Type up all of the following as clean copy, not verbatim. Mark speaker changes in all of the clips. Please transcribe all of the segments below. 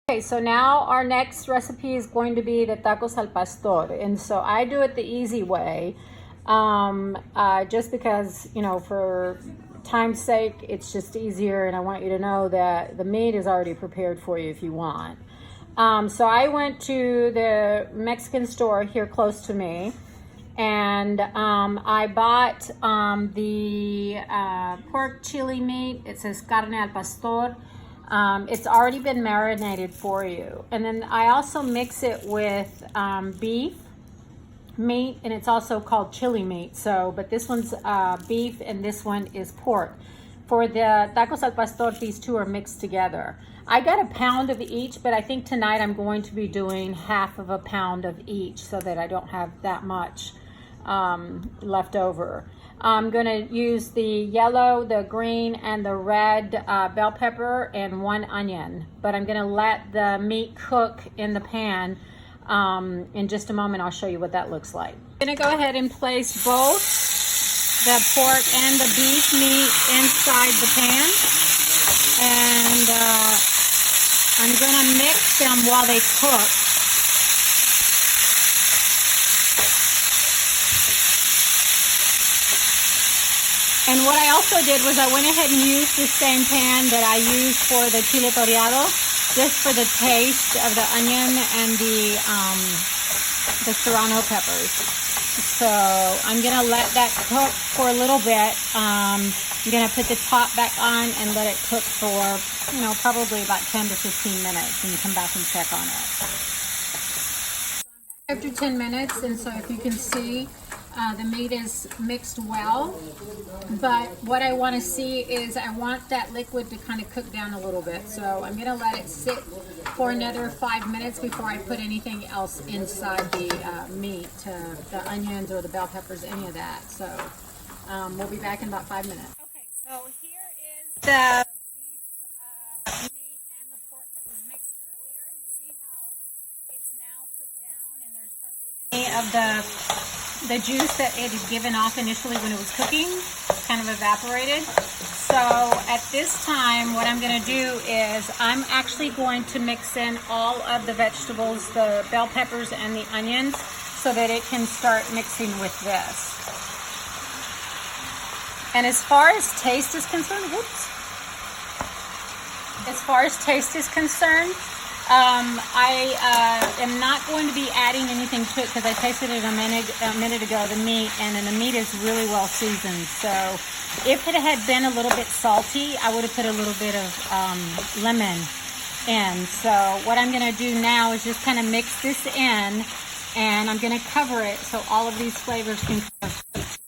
Speaker 1: Okay, so now our next recipe is going to be the tacos al pastor. And so I do it the easy way, just because, for time's sake, it's just easier. And I want you to know that the meat is already prepared for you if you want. So I went to the Mexican store here close to me, and I bought the pork chili meat. It says carne al pastor. It's already been marinated for you. And then I also mix it with beef meat, and it's also called chili meat. So, but this one's beef and this one is pork. For the tacos al pastor, these two are mixed together. I got a pound of each, but I think tonight I'm going to be doing half of a pound of each so that I don't have that much left over. I'm going to use the yellow, the green, and the red bell pepper and 1 onion. But I'm going to let the meat cook in the pan. In just a moment, I'll show you what that looks like. I'm going to go ahead and place both the pork and the beef meat inside the pan. And I'm going to mix them while they cook. And what I also did was I went ahead and used the same pan that I used for the chile toreado, just for the taste of the onion and the serrano peppers. So I'm gonna let that cook for a little bit. I'm gonna put the top back on and let it cook for, probably about 10 to 15 minutes, and come back and check on it. After 10 minutes, and so if you can see, the meat is mixed well, but what I want to see is I want that liquid to kind of cook down a little bit. So I'm going to let it sit for another 5 minutes before I put anything else inside the meat, the onions or the bell peppers, any of that. So we'll be back in about 5 minutes. Okay, so here is the beef meat and the pork that was mixed earlier. You see how it's now cooked down, and there's hardly any of the juice that it had given off initially when it was cooking, kind of evaporated. So at this time, what I'm going to do is I'm actually going to mix in all of the vegetables, the bell peppers and the onions, so that it can start mixing with this. And as far as taste is concerned, I am not going to be adding anything to it because I tasted it a minute ago, the meat, and the meat is really well seasoned. So if it had been a little bit salty, I would have put a little bit of lemon in. So what I'm going to do now is just kind of mix this in, and I'm going to cover it so all of these flavors can kind of cook together.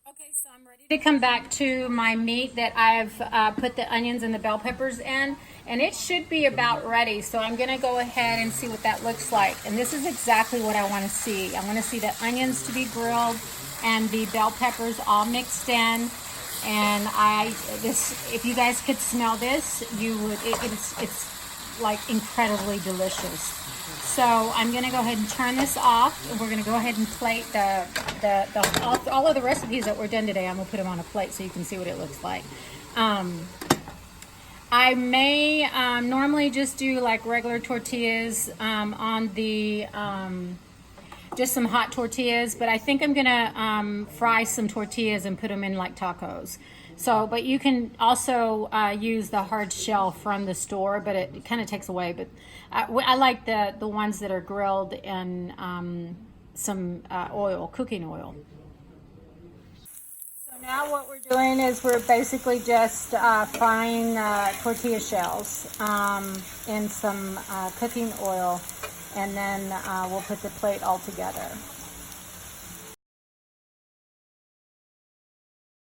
Speaker 1: Okay, so I'm ready to come back to my meat that I've put the onions and the bell peppers in, and it should be about ready. So I'm going to go ahead and see what that looks like. And this is exactly what I want to see. I want to see the onions to be grilled and the bell peppers all mixed in. And if you guys could smell this, you would. It's like incredibly delicious. So I'm going to go ahead and turn this off, and we're going to go ahead and plate all of the recipes that were done today. I'm going to put them on a plate so you can see what it looks like. I may normally just do like regular tortillas on the just some hot tortillas, but I think I'm going to fry some tortillas and put them in like tacos. So, but you can also use the hard shell from the store, but it kind of takes away. But I like the ones that are grilled in some oil, cooking oil. So now what we're doing is we're basically just frying tortilla shells in some cooking oil, and then we'll put the plate all together.